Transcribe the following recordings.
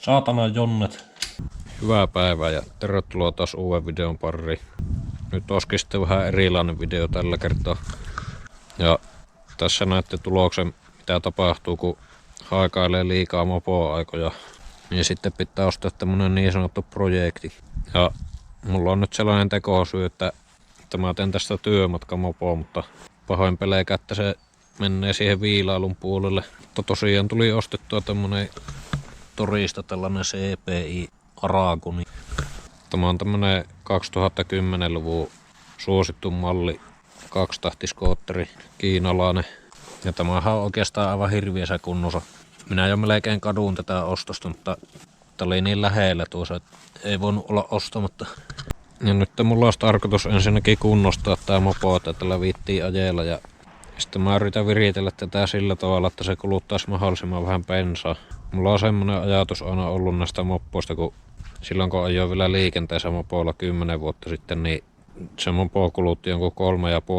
Saatana jonnet. Hyvää päivää ja tervetuloa taas uuden videon pariin. Nyt olisikin sitten vähän erilainen video tällä kertaa. Ja tässä näette tuloksen, mitä tapahtuu, kun haikailee liikaa mopoaikoja. Niin sitten pitää ostaa tämmönen niin sanottu projekti. Ja mulla on nyt sellainen tekosyy, että mä teen tästä työmatkamopoa, mutta pahoin pelkää, että se menee siihen viilailun puolelle. Mutta tosiaan tuli ostettua tämmönen torista tällainen CPI Aragoni. Tämä on tämmönen 2010-luvun suosittu malli, kaksitahtiskootteri, kiinalainen. Ja tämähän on oikeastaan aivan hirviässä kunnossa. Minä jo melkein kadun tätä ostosta, mutta tämä oli niin lähellä tuossa, että ei voinut olla ostamatta. Ja nyt mulla olisi tarkoitus ensinnäkin kunnostaa tää mopo, että tällä viittiin ajella. Ja sitten mä yritän viritellä tätä sillä tavalla, että se kuluttaisi mahdollisimman vähän bensaa. Mulla on semmonen ajatus aina ollut näistä moppoista, kun silloin kun ajoin vielä liikenteessä mopoilla 10 vuotta sitten, niin se mopo kulutti jonkun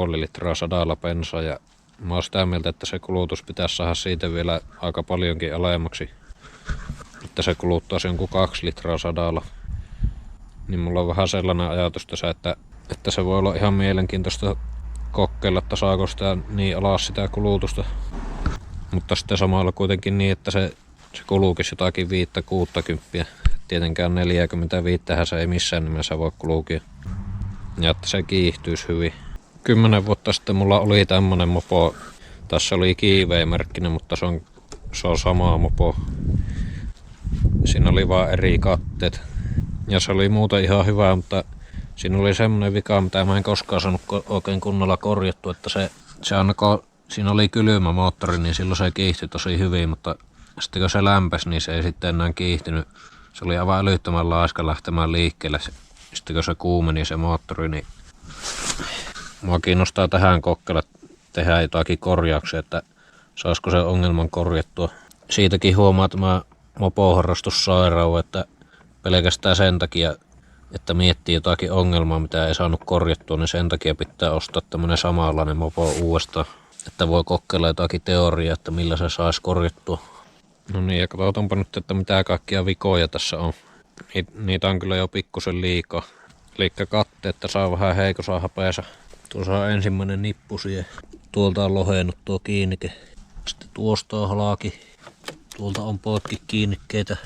3,5 litraa 100 bensaa. Ja mä oon sitä mieltä, että se kulutus pitäisi saada siitä vielä aika paljonkin alemmaksi. Että se kuluttaisi jonkun 2 litraa 100. Niin mulla on vähän sellainen ajatus tässä, että se voi olla ihan mielenkiintoista kokeilla, että saako sitä niin alas sitä kulutusta. Mutta sitten samalla kuitenkin niin, että se kulukisi jotakin 5-60. Tietenkään 45 se ei missään nimessä voi kulukea. Ja että se kiihtyisi hyvin. 10 vuotta sitten mulla oli tämmönen mopo. Tässä oli Keyway-merkkinen, mutta se on sama mopo. Siinä oli vaan eri katteet. Ja se oli muuten ihan hyvä, mutta siinä oli semmoinen vika, mitä mä en koskaan saanut oikein kunnolla korjattua, että se ainakaan, siinä oli kylmä moottori, niin silloin se kiihtyi tosi hyvin, mutta sitten kun se lämpesi, niin se ei sitten enää kiihtynyt. Se oli aivan älyttömän laiska lähtemään liikkeelle. Sitten kun se kuumeni se moottori, niin mua kiinnostaa tähän kokeilla tehdä jotakin korjauksia, että saisiko se ongelman korjattua. Siitäkin huomaa tämä mopoharrastussairaus, että pelkästään sen takia, että miettii jotakin ongelmaa, mitä ei saanut korjattua, niin sen takia pitää ostaa tämmönen samanlainen mopo uudestaan. Että voi kokeilla jotakin teoriaa, että millä se saisi korjattua. No niin, ja katsotaanpa nyt, että mitä kaikkia vikoja tässä on. Niitä on kyllä jo pikkusen liikaa. Eli katteetta saa vähän heikossa hapeessa. Tuossa on ensimmäinen nippu siihen. Tuolta on lohennut tuo kiinnike. Sitten tuosta on halaki. Tuolta on poikki kiinnikkeitä.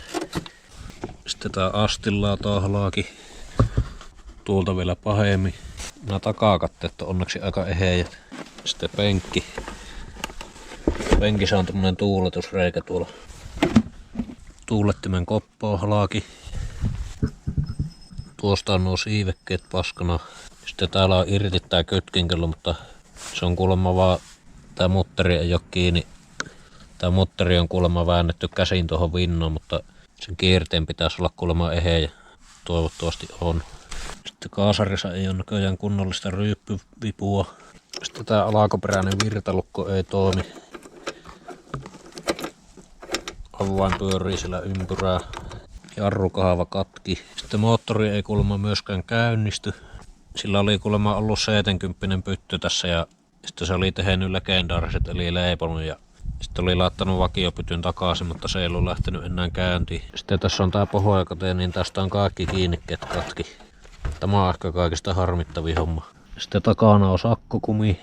Sitten tää astilla on halaki. Tuolta vielä pahemmin. Nämä takakatteet on onneksi aika ehejät. Sitten penkki. Penkissä on tämmönen tuuletusreikä tuolla. Tuulettimen koppa on halaki. Tuosta on nuo siivekkeet paskana. Sitten täällä on irti tää kytkinkello, mutta se on kuulemma vaan, tää mutteri ei oo kiinni. Tää mutteri on kuulemma väännetty käsin tuohon vinnoon, mutta sen kierteen pitäisi olla kuulemma eheä. Toivottavasti on. Sitten kaasarissa ei ole näköjään kunnollista ryyppyvipua. Sitten tää alakoperäinen virtalukko ei toimi. Avain pyörii siellä ympyrää. Jarrukahva katki. Sitten moottori ei kuulemma myöskään käynnisty. Sillä oli kuulemma ollut 70 pytty tässä ja sitten se oli tehnyt legendaariset eli leiponut ja sitten oli laittanut vakiopytyn takaisin, mutta se ei ollut lähtenyt enää käyntiin. Sitten tässä on tää pohjakate, niin tästä on kaikki kiinnikkeet katki. Tämä on ehkä kaikista harmittavin homma. Sitten takana on sakkokumi,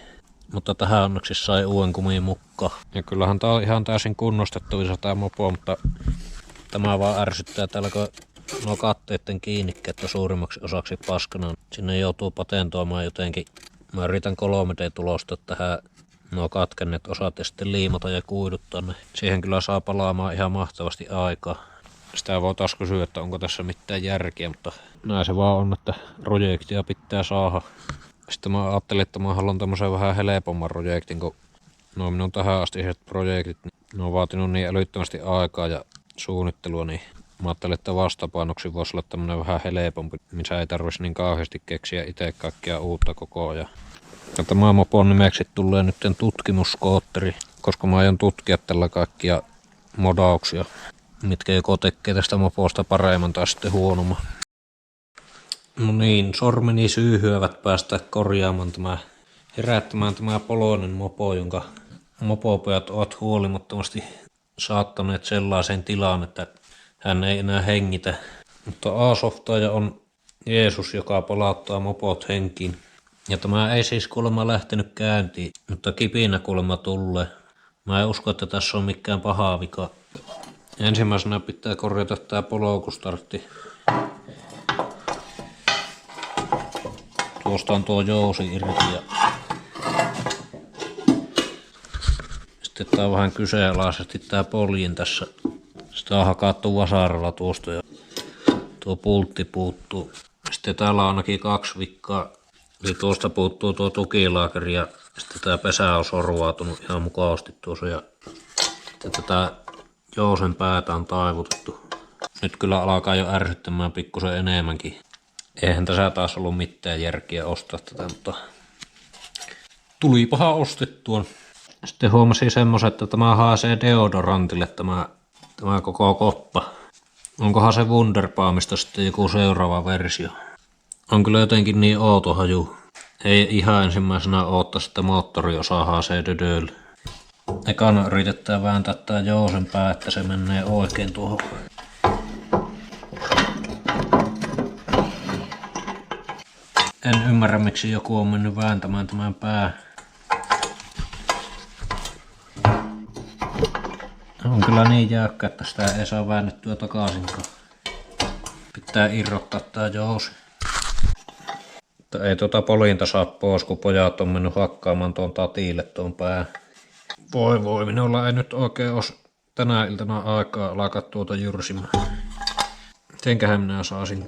mutta tähän onneksi sai uuden kumin mukaan. Ja kyllähän tää on ihan täysin kunnostettavissa tää mopo, mutta tämä vaan ärsyttää täällä, kun nuo katteiden kiinnikkeet on suurimmaksi osaksi paskana. Sinne joutuu patentoimaan jotenkin. Mä yritän 3D-tulostaa tähän nuo katkenneet osat ja sitten liimata ja kuiduttaa ne. Siihen kyllä saa palaamaan ihan mahtavasti aikaa. Sitä voi taas kysyä, että onko tässä mitään järkeä, mutta näin se vaan on, että projektia pitää saada. Sitten mä ajattelin, että mä haluan tämmösen vähän helpomman projektin, kun nuo minun tähän astiset projektit, ne on vaatinut niin älyttömästi aikaa ja suunnittelua, niin mä ajattelin, että vastapainoksi voisi olla tämmönen vähän helpompi, missä ei tarvitsisi niin kauheasti keksiä itse kaikkea uutta koko ajan. Ja tämä mopon nimeksi tulee nyt tutkimuskootteri, koska mä aion tutkia tällä kaikkia modauksia, mitkä joko tekee tästä moposta paremman tai sitten huonomman. No niin, sormeni syyhyävät päästä korjaamaan herättämään tämä poloinen mopo, jonka mopopojat ovat huolimattomasti saattaneet sellaiseen tilaan, että hän ei enää hengitä. Mutta A-softaaja on Jeesus, joka palauttaa mopot henkiin. Ja tämä ei siis kuulemma lähtenyt käyntiin, mutta kipinä kuulemma tulee. Mä en usko, että tässä on mikään paha vika. Ensimmäisenä pitää korjata tää polkustartti. Tuosta on tuo jousi irti ja sitten tää on vähän kyseenalaisesti tää poljin tässä. Sitä on hakattu vasaralla tuosta ja tuo pultti puuttuu. Sitten täällä on ainakin 2 vikkaa. Eli tuosta puuttuu tuo tukilaakeri ja sitten tää pesä on sorvautunut ihan mukavasti tuossa ja sitten tätä jousen päätä on taivutettu. Nyt kyllä alkaa jo ärsyttämään pikkusen enemmänkin. Eihän tässä taas ollut mitään järkeä ostaa tätä, mutta tulipahan ostettua. Sitten huomasin semmoisen, että tämä haasee deodorantille tämä koko koppa. Onkohan se Wunderbaumista sitten joku seuraava versio? On kyllä jotenkin niin outo haju. Ei ihan ensimmäisenä oottaa sitä moottoriosaa haasee dödölle. Ekana yritetään vääntää tää jousen pää, että se menee oikein tuohon. En ymmärrä, miksi joku on mennyt vääntämään tämän pää. On kyllä niin jäykkä, että sitä ei saa väännettyä takaisinkaan. Pitää irrottaa tää jousi. Mutta ei tuota poljinta saa pois, kun pojat on mennyt hakkaamaan tuon tatille tuon pää. Voi, minulla ei nyt oikein ole tänä iltana aikaa alkaa tuota jyrsimään. Mitenköhän minä saisin?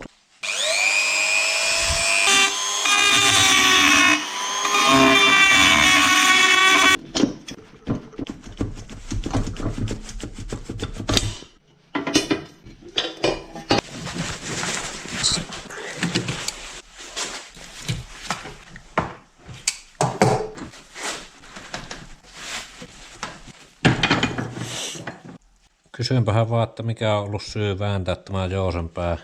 Kysynpähän vaan, että mikä on ollut syy vääntää tämä jousen pää.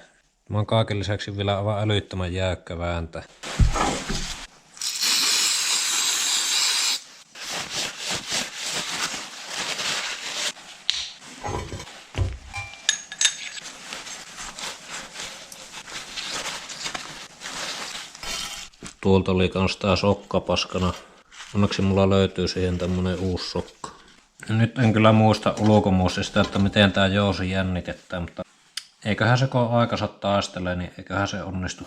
Tämä on kaiken lisäksi vielä aivan älyttömän jäykkä vääntää. Tuolta oli kans tää sokka paskana. Onneksi mulla löytyy siihen tämmönen uusi sokka. Nyt en kyllä muista ulkomuistista, että miten tää jousi jännitetään, mutta eiköhän se kun aikansa taistelee, niin eiköhän se onnistu.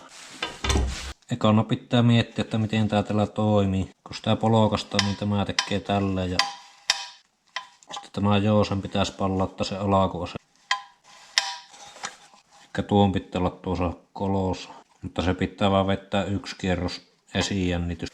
Ekana pitää miettiä, että miten tää tällä toimii. Kun sitä polokastaa, niin tämä tekee tälleen ja sitten tämä jousen pitäisi pallauttaa se alakuosa. Ehkä tuon pitää olla tuossa kolossa, mutta se pitää vaan vetää 1 kierros esijännitys.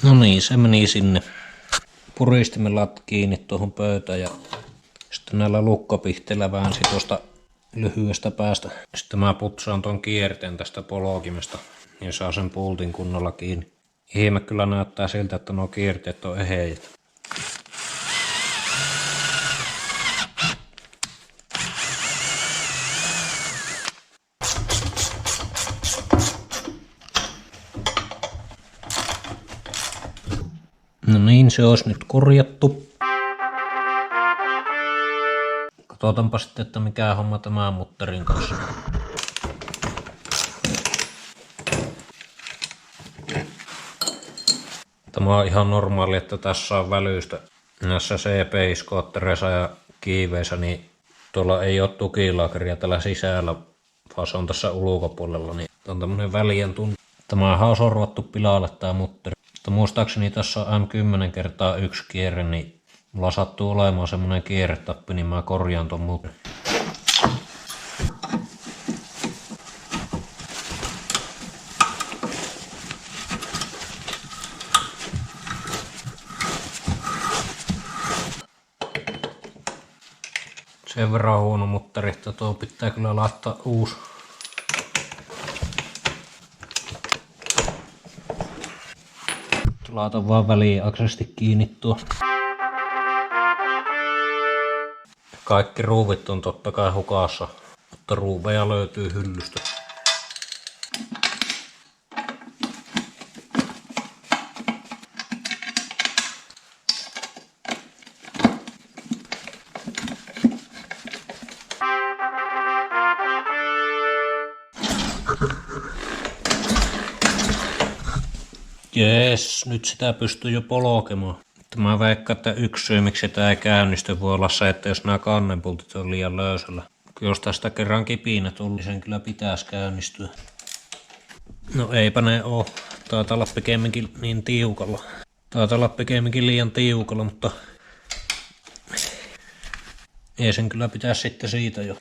No niin, se meni sinne puristimella kiinni tuohon pöytään ja sitten näillä lukkopihteillä väänsi tuosta lyhyestä päästä. Sitten mä putsaan tuon kierteen tästä polokimesta ja saa sen pultin kunnolla kiinni. Ihme kyllä näyttää siltä, että nuo kierteet on eheijät. No niin, se olisi nyt korjattu. Katsotaanpa sitten, että mikä homma tämä mutterin kanssa. Tämä on ihan normaali, että tässä on välystä. Näissä CPI-skoottereissa ja kiiveissä, niin tuolla ei ole tukilaakeria tällä sisällä, vaan se on tässä ulkopuolella. Niin on tämmönen väljän tunti. Tämähän on sorvattu pilalle tää mutteri. Mutta muistaakseni tässä on M10x1 kierre, niin mulla sattuu olemaan semmonen kierretappi, niin mä korjaan ton mutterin. Sen verran huono mutteri, että tuo pitää kyllä laittaa uusi. Laitan vaan väliaikaisesti kiinni tuo. Kaikki ruuvit on totta kai hukassa, mutta ruuveja löytyy hyllystä. Jees, nyt sitä pystyy jo polkemaan. Mä veikkaan, että yksi syy miksi tämä ei käynnisty voi olla se, että jos nämä kannenpultit on liian löysällä. Jos tästä kerran kipinä tuli, niin sen kyllä pitäisi käynnistyä. No eipä ne oo. Taitaa olla pikemminkin niin tiukalla. Taitaa olla pikemminkin liian tiukalla, mutta ei sen kyllä pitäisi sitten siitä jo.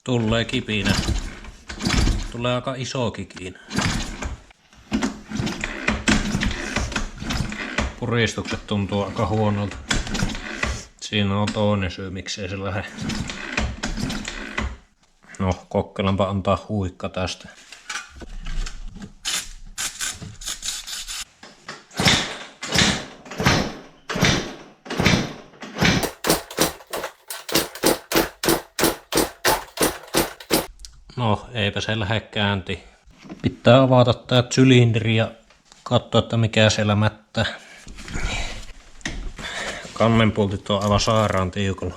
Tulee kipinä. Tulee aika isokin kiinni. Puristukset tuntuu aika huonolta. Siinä on toinen syy, miksei se lähde. No, kokeilenpa antaa huikka tästä. No, eipä se lähde käyntiin. Pitää avata tää sylinderi ja katsoa, että mikä siellä mättää. Kannenpultit on aivan sairaan tiukalla.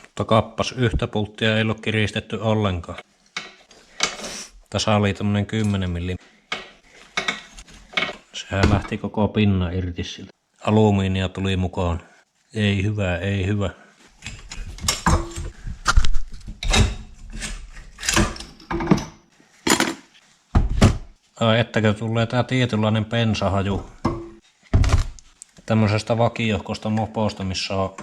Mutta kappas, yhtä pulttia ei ole kiristetty ollenkaan. Tässä oli tämmönen 10 mm. Sehän lähti koko pinna irti siltä. Alumiinia tuli mukaan. Ei hyvä, ei hyvä. Ai ettäkö tulee tää tietynlainen bensahaju. Tämmöisestä vakiohkosta moposta, missä on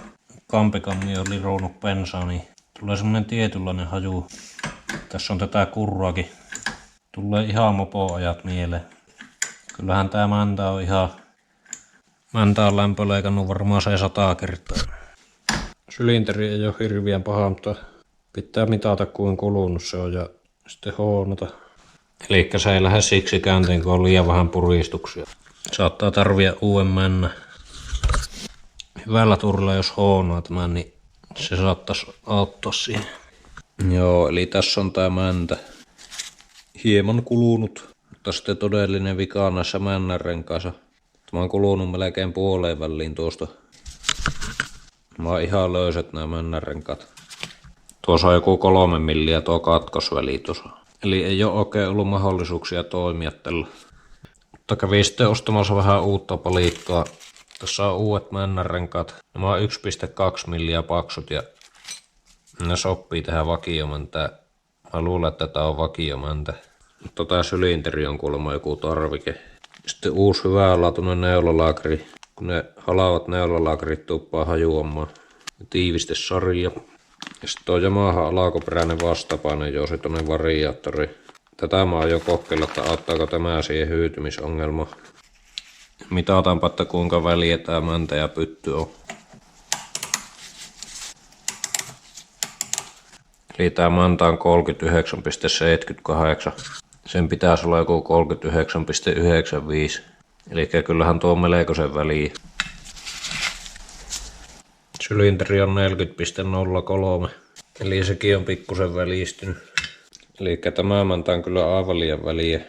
kampikammio liruunut bensaa, niin tulee semmonen tietynlainen haju. Tässä on tätä kurraakin. Tulee ihan mopoajat mieleen. Kyllähän tää mäntä on ihan... Mäntä on lämpöleikannut varmaan se 100 kertaa. Sylinteri ei ole hirveän paha, mutta pitää mitata kuin kulunut se on ja sitten hoonata. Elikkä se ei lähde siksi käyntiin, kun on liian vähän puristuksia. Saattaa tarvia uuden männä. Hyvällä turilla jos hoonaa tämän, niin se saattaisi auttaa siihen. Joo, eli tässä on tää mäntä. Hieman kulunut. Mutta sitten todellinen vika näissä männänrenkaissa. Mä oon kulunut melkein puoleen väliin tuosta. Mä oon ihan löysät nämä männänrenkaat. Tuossa on joku 3 milliä tuo katkosväli tuossa. Eli ei oo oikein ollut mahdollisuuksia toimia tällä. Mutta kävin sitten ostamassa vähän uutta palikkaa. Tässä on uudet männänrenkaat. Nämä on 1,2 milliä paksut ja ne sopii tähän vakiomäntään. Mä luulen, että tää on vakiomäntä. Mutta tää sylinteri on kuulemma joku tarvike. Sitten uusi hyvänlaatuinen neulalakri. Kun ne halavat neulalakrit tuppaa hajuamaan. Tiivistesarja. Ja sitten on Yamaha alkuperäinen vastapaino jousitoninen variaattori. Tätä mä oon jo kokeilla, että auttaako tämä siihen hyytymisongelmaan. Mitataanpa, että kuinka väliä tää mäntä ja pytty on. Eli tää mäntä on 39,78. Sen pitäisi olla joku 39,95. Eli kyllähän tuo on melkoisen väliin. Sylinteri on 40,03. Eli sekin on pikkusen välistynyt. Eli tämä mäntä on kyllä aivan liian väliä.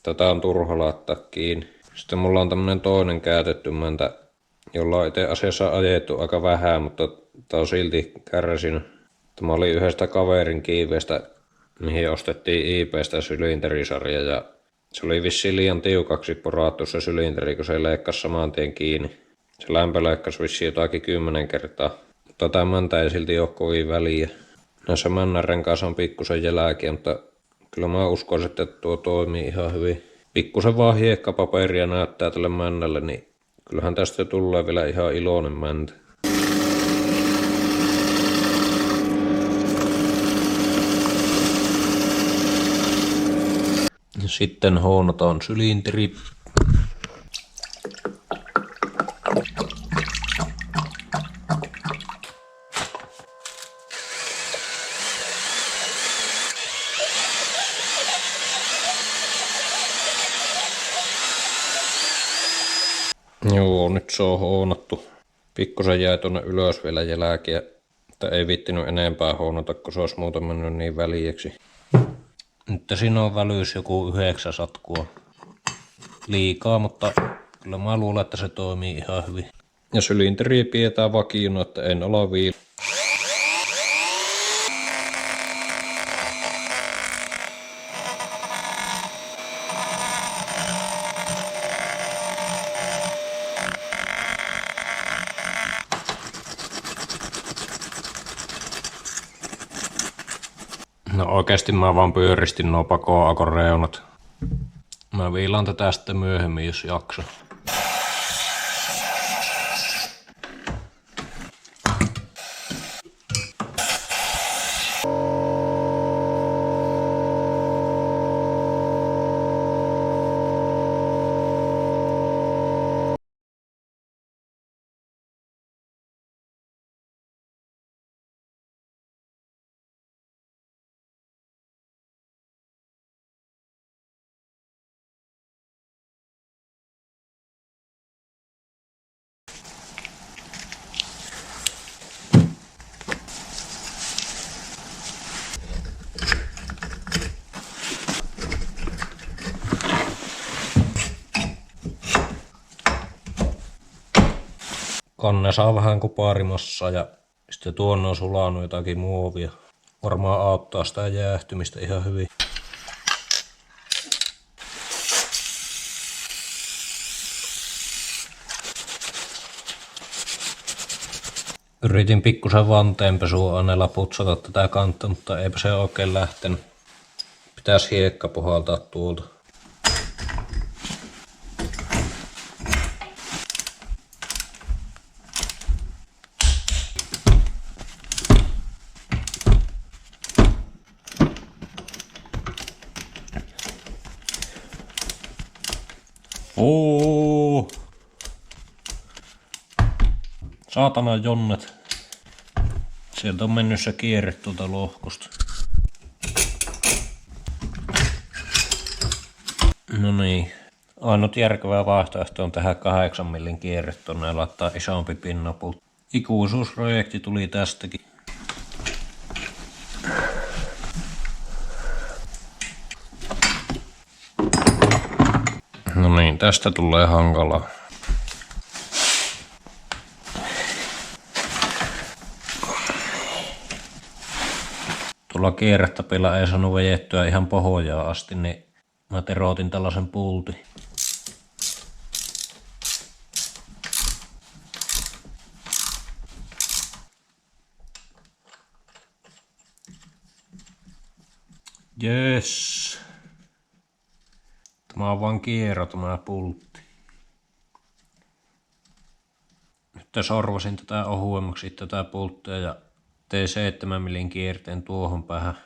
Tätä on turha laittaa kiinni. Sitten mulla on tämmönen toinen käytetty mäntä, jolla on itse asiassa ajettu aika vähän, mutta tää on silti kärsinyt. Tämä oli yhdestä kaverin kiiveestä, mihin ostettiin IP:stä sylinterisarja ja se oli vissiin liian tiukaksi poraattu se sylinteri, kun se leikkasi saman tien kiinni. Se lämpö leikkasi vissiin jotakin 10 kertaa, mutta tämä mäntä ei silti ole kovin väliä. Näissä männänrenkaissa on pikkusen jälkiä, mutta kyllä mä uskon, että tuo toimii ihan hyvin. Pikkusen vaan hiekkapaperia näyttää tälle männälle, niin kyllähän tästä tulee vielä ihan iloinen mäntä. Sitten hoonataan sylinteri. Joo, nyt se on hoonattu. Pikkusen jäi tuonne ylös vielä jälkiä, että ei viittinyt enempää hoonata, kun se olisi muuten mennyt niin väljäksi. Nyt siinä on välyys joku 9 satkua. Liikaa, mutta kyllä mä luulen, että se toimii ihan hyvin. Ja sylinteri pidetään vakiona, että en ala viil. No oikeesti mä vaan pyöristin nuo pakoakon reunat. Mä viilaan tätä sitten myöhemmin, jos jaksa. Kanne saa vähän kuparimassaa ja sitten tuonne on sulanut jotakin muovia. Varmaan auttaa sitä jäähtymistä ihan hyvin. Yritin pikkusen vanteenpesua aineella putsata tätä kantta, mutta eipä se oikein lähtenyt. Pitäisi hiekka puhaltaa tuolta. Oo. Saatana jonnet. Sieltä on mennyt se kierre tuolta lohkosta. No niin. Ainut järkevä vaihtoehto on tehdä 8 millin kierre tonne ja laittaa isompi pinnapultti. Ikuisuusprojekti tuli tästäkin. No niin, tästä tulee hankalaa. Tuolla kierretapilla ei saanut vejettyä ihan pohjaan asti, niin mä terotin tällaisen pultin. Jes. Tämä on vaan kierro tämä pultti. Nyt sorvasin tätä ohuemmaksi tätä pulttia ja tein 7 millin kierteen tuohon päähän.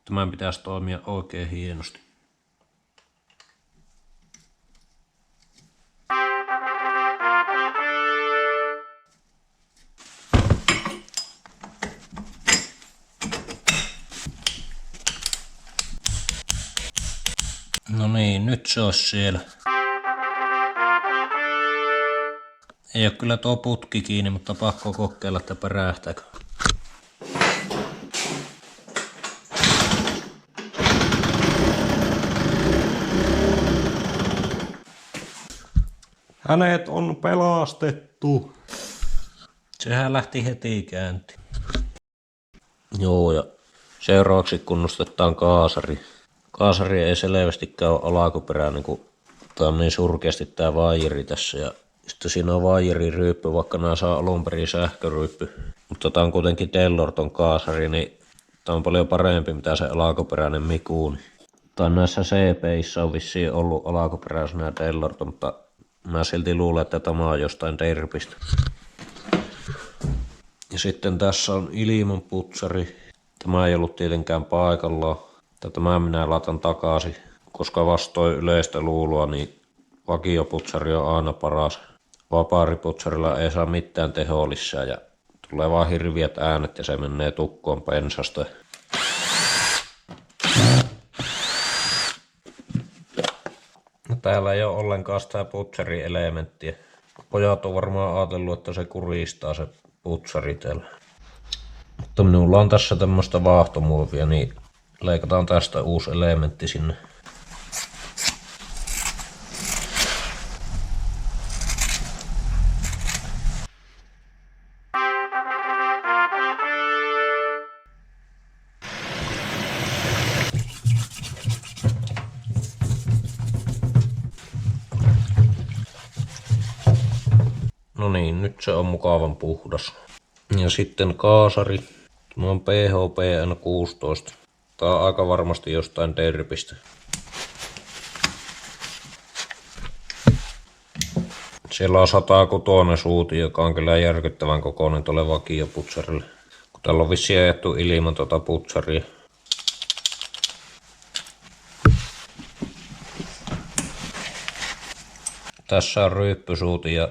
Tämän pitäisi toimia oikein hienosti. No niin, nyt se olisi siellä. Ei ole kyllä tuo putki kiinni, mutta pakko kokeilla, että pärähtääkö. Hänet on pelastettu. Sehän lähti heti käyntiin. Joo, ja seuraavaksi kunnostetaan kaasari. Kaasari ei selvästikään ole alkuperäinen, kun tää on niin surkeasti tää vaijeri tässä. Ja sitten siinä on vaijeriryyppy, vaikka nää saa alun perin sähköryyppy. Mutta tää on kuitenkin Tellorton kaasari, niin tää on paljon parempi mitä se alkuperäinen Mikuni. Tai näissä CPissä on vissiin ollut alkuperäisenä Tellorton, mutta mä silti luulen, että tämä on jostain Terpistä. Ja sitten tässä on ilmanputsari. Tämä ei ollut tietenkään paikallaan. Tämä minä laitan takaisin. koska vastoin yleistä luuloa, niin vakioputsari on aina paras. Vapaariputsarilla ei saa mitään tehoa lisää ja tulee vaan hirviät äänet ja se menee tukkoon pensasta. No, täällä ei ole ollenkaan sitä putsarielementtiä. Pojat on varmaan ajatellut, että se kuristaa se putsari täällä. Mutta minulla on tässä tämmöstä vaahtomuovia, niin leikataan tästä uusi elementti sinne. No niin, nyt se on mukavan puhdas. Ja sitten kaasari. Tämä on PHPN 16. Tää on aika varmasti jostain derpistä. Siellä on 106 suuti, joka on kyllä järkyttävän kokoinen tuolle vakioputsarille. Kun täällä on vissiin ajettu ilman tuota putsaria. Tässä on ryyppysuuti ja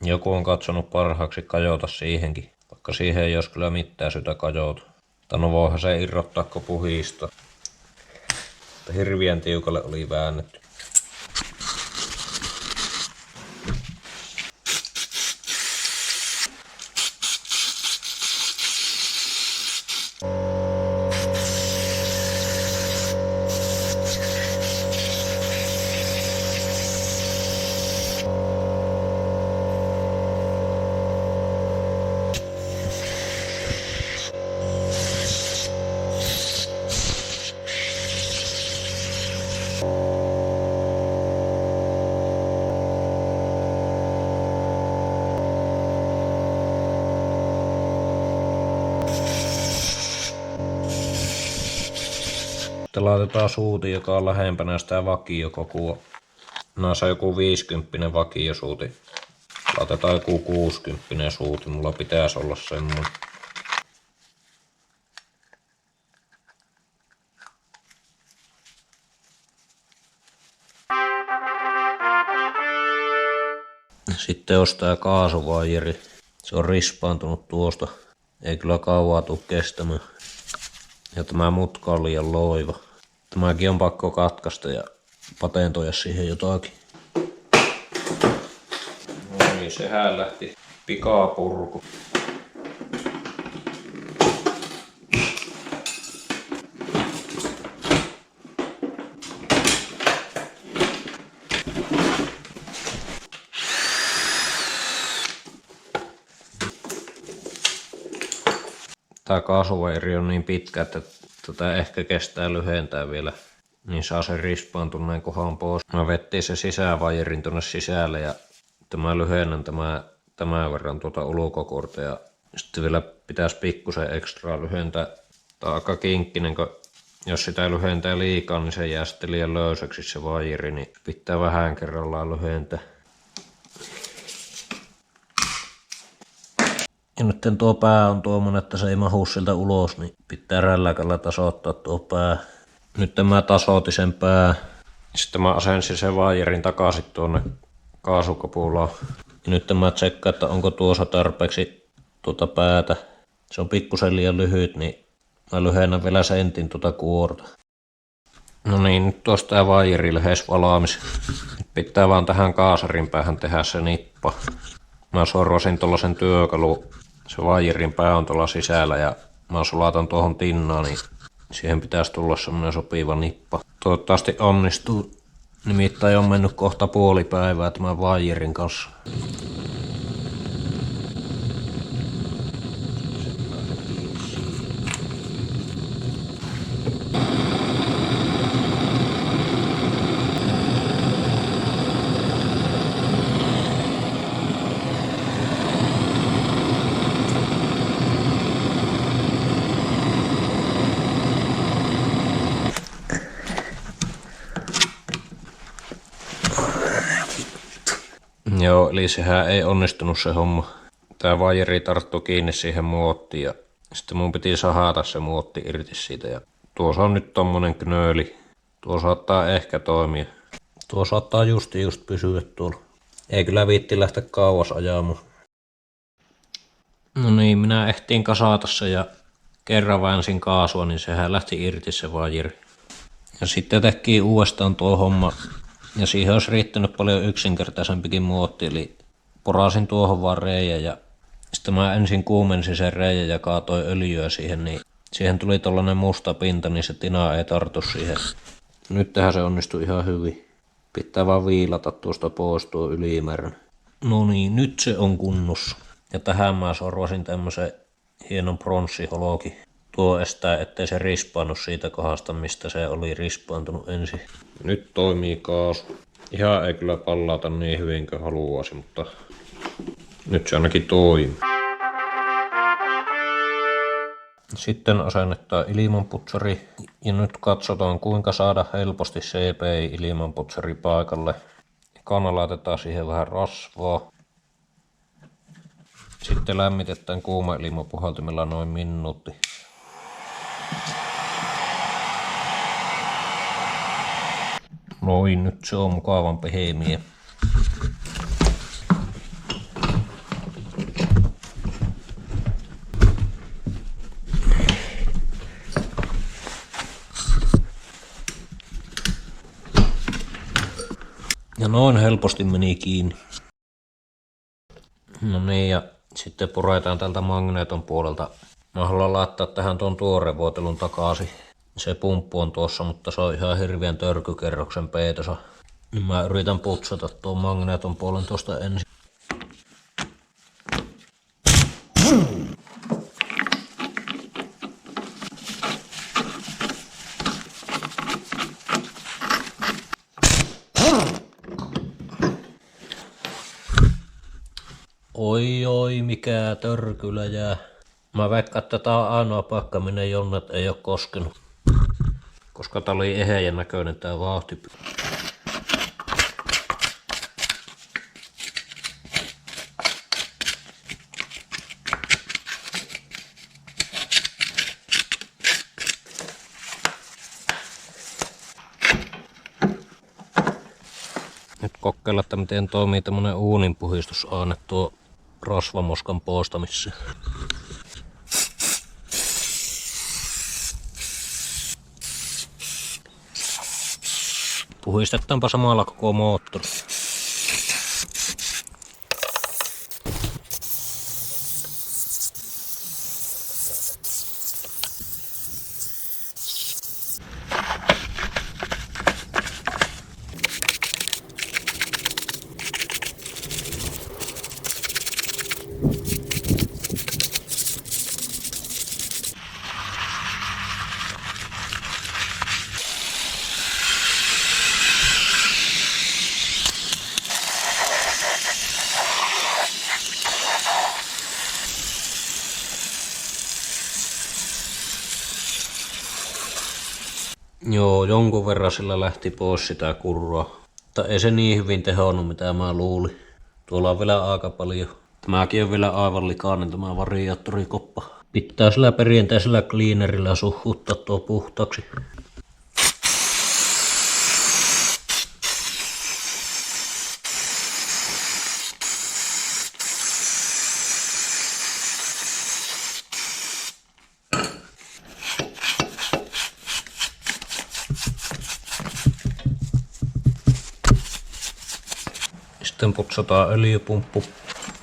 joku on katsonut parhaaksi kajota siihenkin. Vaikka siihen ei olisi kyllä mitään syytä kajota. No voihan se irrottaa kun puhistaa. Hirvien tiukalle oli väännetty. Sitten laitetaan suuti, joka on lähempänä sitä vakiokokua. Näissä on joku 50 vakiosuuti. Laitetaan joku 60 suuti, mulla pitäisi olla semmoinen. Sitten on tää kaasuvaijeri. Se on rispaantunut tuosta. Ei kyllä kauaa tule kestämään. Ja tämä mutka on liian loiva. Tämäkin on pakko katkaista ja patentoida siihen jotakin. No niin, sehän lähti pikapurku. Tää kaasuvairi on niin pitkä, että tätä ehkä kestää lyhentää vielä. Niin saa sen rispaantuneen kohan pois. Mä vettiin se sisävaijerin tuonne sisälle ja mä lyhennän tämän verran tuota ulkokorta. Ja sitten vielä pitäisi pikkusen ekstra lyhentää. Tää on aika kinkkinen, kun jos sitä lyhentää liikaa, niin se jää sitten liian löysäksi se vaijeri. Niin pitää vähän kerrallaan lyhentää. Ja nyt tuo pää on tuommoinen, että se ei mahu sieltä ulos, niin pitää rälläkällä tasoittaa tuo pää. Nyt mä tasoitin sen pää. Sitten mä asensin sen vaijerin takaisin tuonne kaasukapulaan. Ja nyt mä tsekkaan, että onko tuossa tarpeeksi tuota päätä. Se on pikkusen liian lyhyt, niin mä lyhennän vielä sentin tuota kuorta. No niin, nyt tuosta tää vaijeri lähes valaamis. Pitää vaan tähän kaasarin päähän tehdä se nippa. Mä sorvasin tuollaisen työkalu. Se vaijerin pää on tuolla sisällä ja mä sulatan tuohon tinnaan, niin siihen pitäisi tulla semmoinen sopiva nippa. Toivottavasti onnistuu. Nimittäin on mennyt kohta puoli päivää tämän vaijerin kanssa. Joo, eli sehän ei onnistunut se homma. Tää vaijeri tarttui kiinni siihen muottiin ja sitten mun piti sahata se muotti irti siitä. Ja tuossa on nyt tommonen knööli. Tuo saattaa ehkä toimia. Tuo saattaa just pysyä tuolla. Ei kyllä viitti lähteä kauas ajamaan. No niin, minä ehtiin kasata se ja kerran väänsin kaasua, niin sehän lähti irti se vajiri. Ja sitten teki uudestaan tuo homma. Ja siihen olisi riittänyt paljon yksinkertaisempikin muotti, eli porasin tuohon vaan reijän ja sitten mä ensin kuumensin sen reijän ja kaatoin öljyä siihen, niin siihen tuli tollanen musta pinta, niin se tina ei tartu siihen. Nyt tähän se onnistui ihan hyvin. Pitää vaan viilata tuosta pois tuo ylimääräinen. No niin, nyt se on kunnossa. Ja tähän mä sorvasin tämmösen hienon pronssiholokin. Tuo estää, ettei se rispaannut siitä kohdasta, mistä se oli rispaantunut ensin. Nyt toimii kaasu. Ihan ei kyllä pallata niin hyvin kuin haluaisi, mutta nyt se ainakin toimii. Sitten asennetaan ilmanputsari ja nyt katsotaan kuinka saada helposti CPI-ilmanputsari paikalle. Ekana laitetaan siihen vähän rasvaa. Sitten lämmitetään kuuma ilmapuhaltimella noin minuutti. Noin, nyt se on mukavan pehmeä. Ja noin helposti meni kiinni. No niin, ja sitten puretaan tältä magneeton puolelta. Mä haluan laittaa tähän tuon tuorevuotelun takaisin. Se pumppu on tuossa, mutta se on ihan hirveän törkykerroksen peitosa. Niin mä yritän putsata tuon magneeton puolen tuosta ensin. Oi, mikä törkylä jää. Mä veikkaan, että tää on ainoa paikka, minne Jonnet ei oo koskenut. Koska tää oli eheän näköinen tää vauhti. Nyt kokeilla, että miten toimii tämmönen uuninpuhistusaine tuo rasvamoskan poistamisessa. Puhistetaanpa samalla koko moottori. Joo, jonkun verran sillä lähti pois sitä kurroa. Mutta ei se niin hyvin tehonnut, mitä mä luulin. Tuolla on vielä aika paljon. Tämäkin on vielä aivan likainen tämä variaattorikoppa. Pitää sillä perinteisellä cleanerillä suhuttaa tuo puhtaaksi. Sitten putsataan öljypumppu.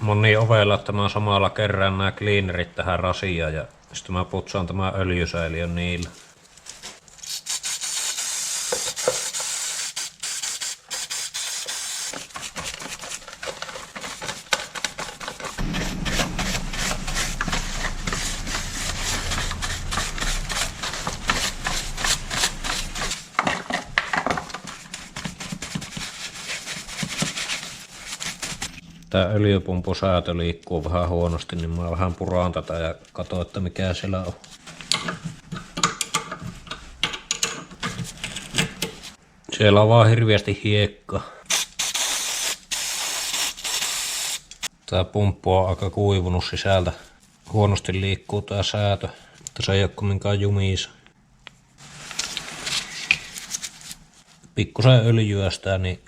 Mä oon niin ovella, että mä samalla kerään nämä cleanerit tähän rasiaan ja sitten mä putsaan tämän öljysäiliön niillä. Tää öljypumpun säätö liikkuu vähän huonosti, niin mä vähän puraan tätä ja katson, että mikä siellä on. Siellä on vaan hirveästi hiekkaa. Tää pumppu on aika kuivunut sisältä. Huonosti liikkuu tää säätö, mutta se ei oo kumminkaan jumiisa. pikkusen öljyästää, niin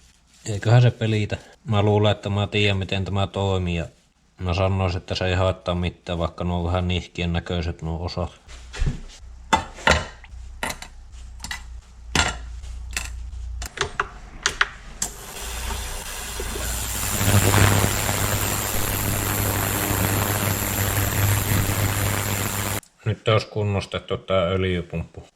eiköhän se pelitä. Mä luulen, että mä tiedän miten tämä toimii ja mä sanoisin, että se ei haittaa mitään, vaikka nuo on vähän nihkien näköiset nuo osat. Nyt olisi kunnostettu tää öljypumppu.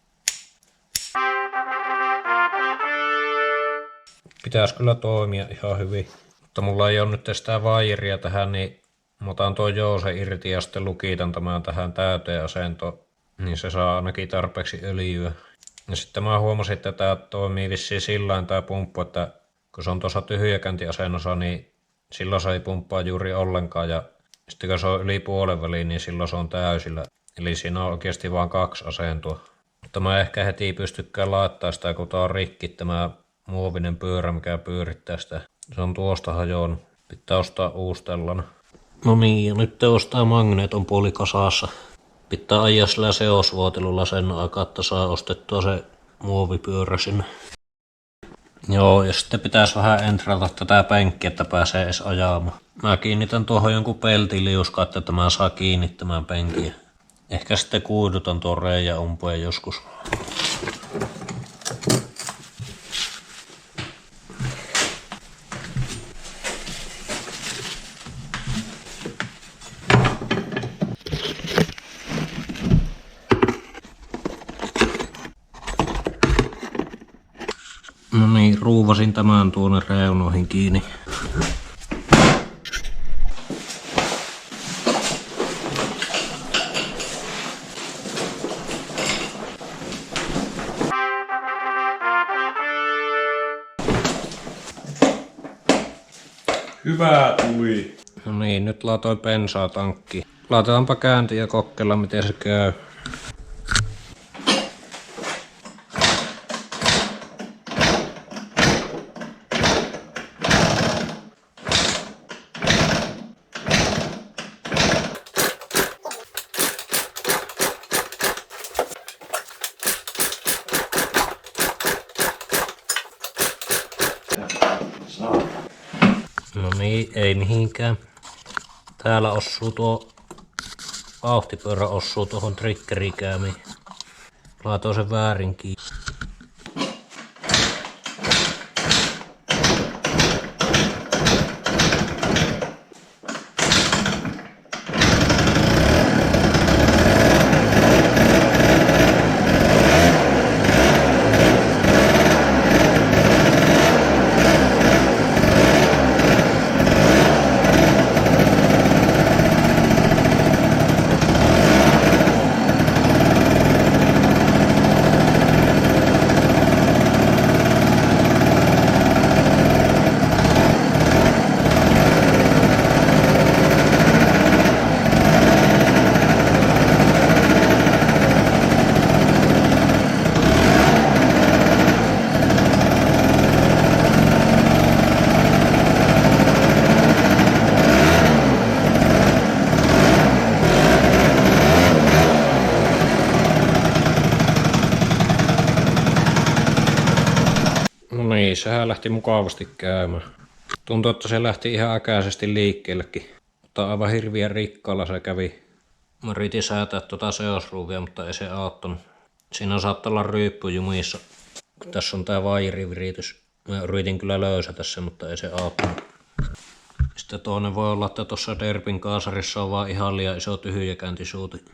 Pitäisi kyllä toimia ihan hyvin. Mutta mulla ei ole nyt sitä vaijeria tähän, niin mä otan tuon jousen irti ja sitten lukitan tämän tähän täyteen asentoon. Niin se saa ainakin tarpeeksi öljyä. Ja sitten mä huomasin, että tää toimii vissiin sillain tää pumppu, että kun se on tuossa tyhjäkäntiasennossa, niin silloin se ei pumppaa juuri ollenkaan. Ja sitten kun se on yli puolen väliin, niin silloin se on täysillä. Eli siinä on oikeasti vain 2 asentoa. Mutta mä ehkä heti pystykään laittaa sitä, kun tää on rikki tämä muovinen pyörä, mikä pyörittää sitä. Se on tuosta hajonnut. Pitää ostaa uusi tällainen. No niin, ja nyt ostaa magneeton puoli kasassa. Pitää ajaa sillä seosvuotelulla sen aikaa, että saa ostettua se muovipyörä sinne. Joo, ja sitten pitäisi vähän entrata tätä penkkiä, että pääsee edes ajamaan. Mä kiinnitän tuohon jonkun peltiliuska, että tämä saa kiinni tämän penkin. Ehkä sitten kuidutan tuon reijän umpeen joskus. No niin, ruuvasin tämän tuonne reunoihin kiinni. Hyvä tuli. No niin, nyt laitoin bensaa tankkiin. Laitetaanpa käänti ja kokeilla miten se käy. No niin, ei mihinkään. Täällä osuu tuo vauhtipyörä osuu tuohon triggerikäämiin. Laitoin sen väärin kiinni. No niin, sehän lähti mukavasti käymään. Tuntuu, että se lähti ihan äkäisesti liikkeellekin. Mutta aivan hirviän rikkaalla se kävi. Mä yritin säätää tuota seosruuvia, mutta ei se auttanut. Siinä saattaa olla ryyppy jumissa. Tässä on tää vairiviritys. Mä yritin kyllä löysätä se, mutta ei se auttanut. Sitten toinen voi olla, että tuossa Derpin kaasarissa on vaan ihan liian iso tyhjäkääntisuuti.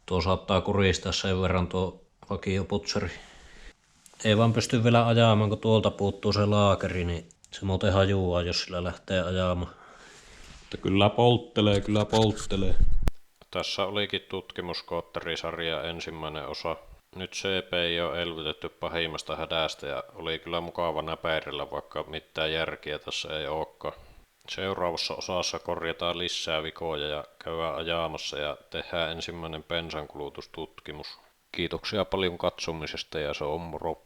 Tuo saattaa kuristaa sen verran tuo vakioputseri. Ei vaan pysty vielä ajamaan, kun tuolta puuttuu se laakeri, niin se muuten hajuaa, jos sillä lähtee ajamaan. Mutta kyllä polttelee. Tässä olikin tutkimuskootterisarja ensimmäinen osa. Nyt CP ei ole elvytetty pahimmasta hädästä ja oli kyllä mukava näpäirillä, vaikka mitään järkiä tässä ei olekaan. Seuraavassa osassa korjataan lisää vikoja ja käydään ajamassa ja tehdään ensimmäinen bensankulutustutkimus. Kiitoksia paljon katsomisesta ja se on moro.